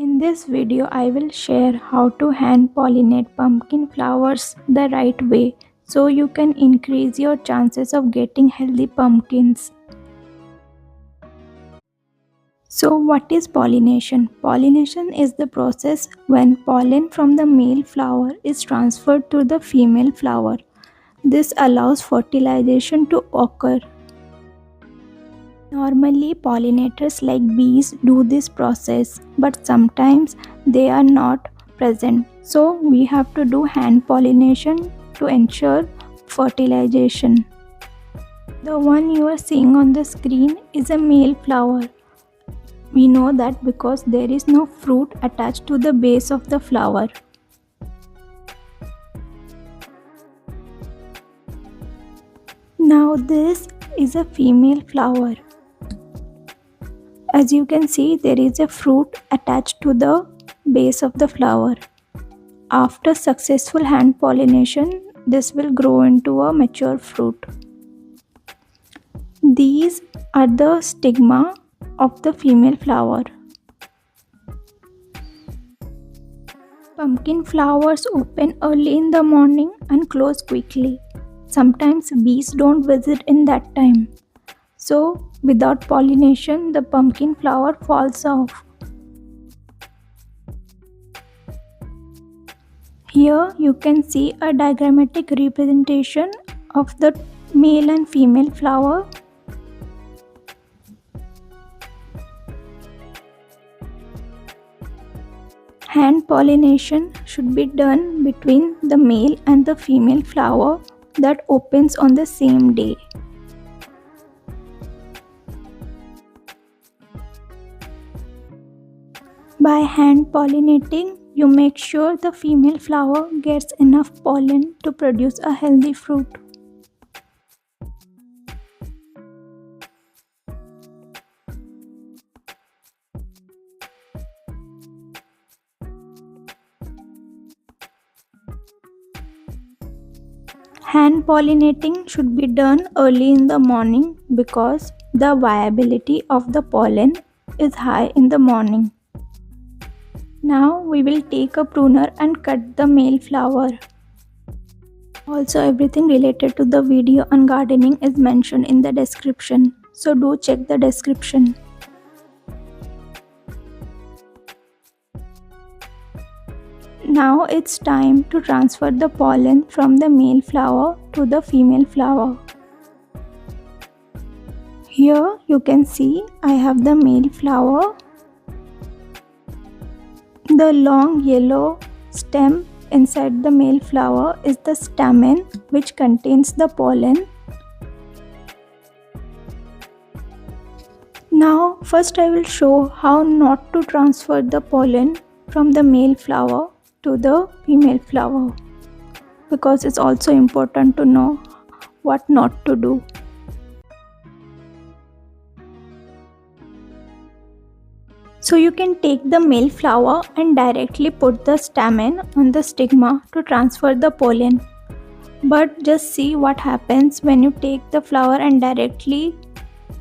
In this video, I will share how to hand pollinate pumpkin flowers the right way so you can increase your chances of getting healthy pumpkins. So, what is pollination? Pollination is the process when pollen from the male flower is transferred to the female flower. This allows fertilization to occur. Normally, pollinators like bees do this process, but sometimes they are not present. So, we have to do hand pollination to ensure fertilization. The one you are seeing on the screen is a male flower. We know that because there is no fruit attached to the base of the flower. Now, this is a female flower. As you can see, there is a fruit attached to the base of the flower. After successful hand pollination, this will grow into a mature fruit. These are the stigma of the female flower. Pumpkin flowers open early in the morning and close quickly. Sometimes bees don't visit in that time. So, without pollination, the pumpkin flower falls off. Here you can see a diagrammatic representation of the male and female flower. Hand pollination should be done between the male and the female flower that opens on the same day. By hand pollinating, you make sure the female flower gets enough pollen to produce a healthy fruit. Hand pollinating should be done early in the morning because the viability of the pollen is high in the morning. Now we will take a pruner and cut the male flower. Also, everything related to the video on gardening is mentioned in the description, so do check the description. Now it's time to transfer the pollen from the male flower to the female flower. Here you can see I have the male flower. The long yellow stem inside the male flower is the stamen which contains the pollen. Now first I will show how not to transfer the pollen from the male flower to the female flower, because it's also important to know what not to do. So you can take the male flower and directly put the stamen on the stigma to transfer the pollen. But just see what happens when you take the flower and directly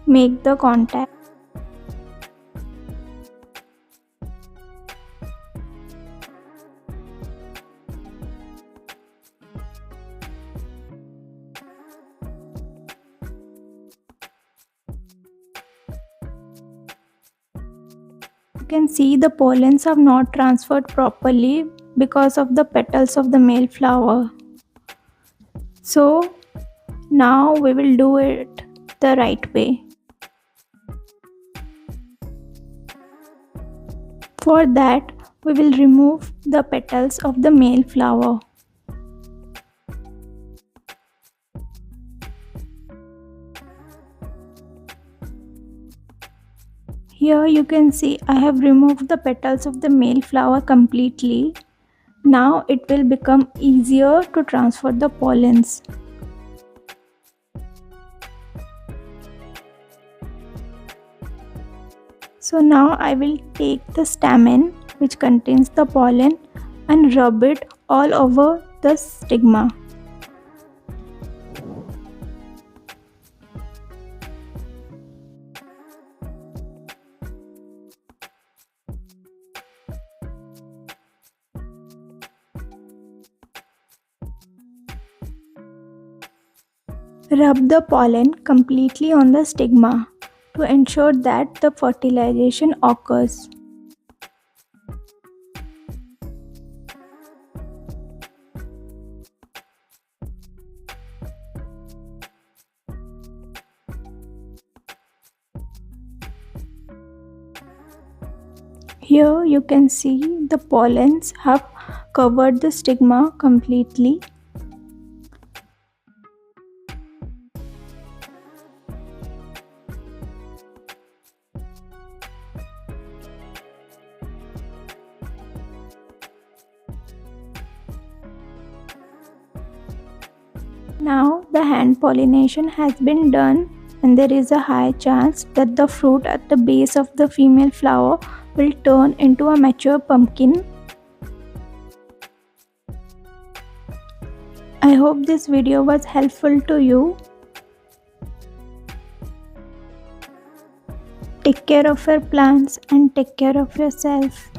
make the contact. You can see the pollens have not transferred properly because of the petals of the male flower. So now we will do it the right way. For that, we will remove the petals of the male flower. Here you can see I have removed the petals of the male flower completely. Now it will become easier to transfer the pollens. So now I will take the stamen which contains the pollen and rub it all over the stigma. Rub the pollen completely on the stigma to ensure that the fertilization occurs. Here you can see the pollens have covered the stigma completely. Now the hand pollination has been done, and there is a high chance that the fruit at the base of the female flower will turn into a mature pumpkin. I hope this video was helpful to you. Take care of your plants and take care of yourself.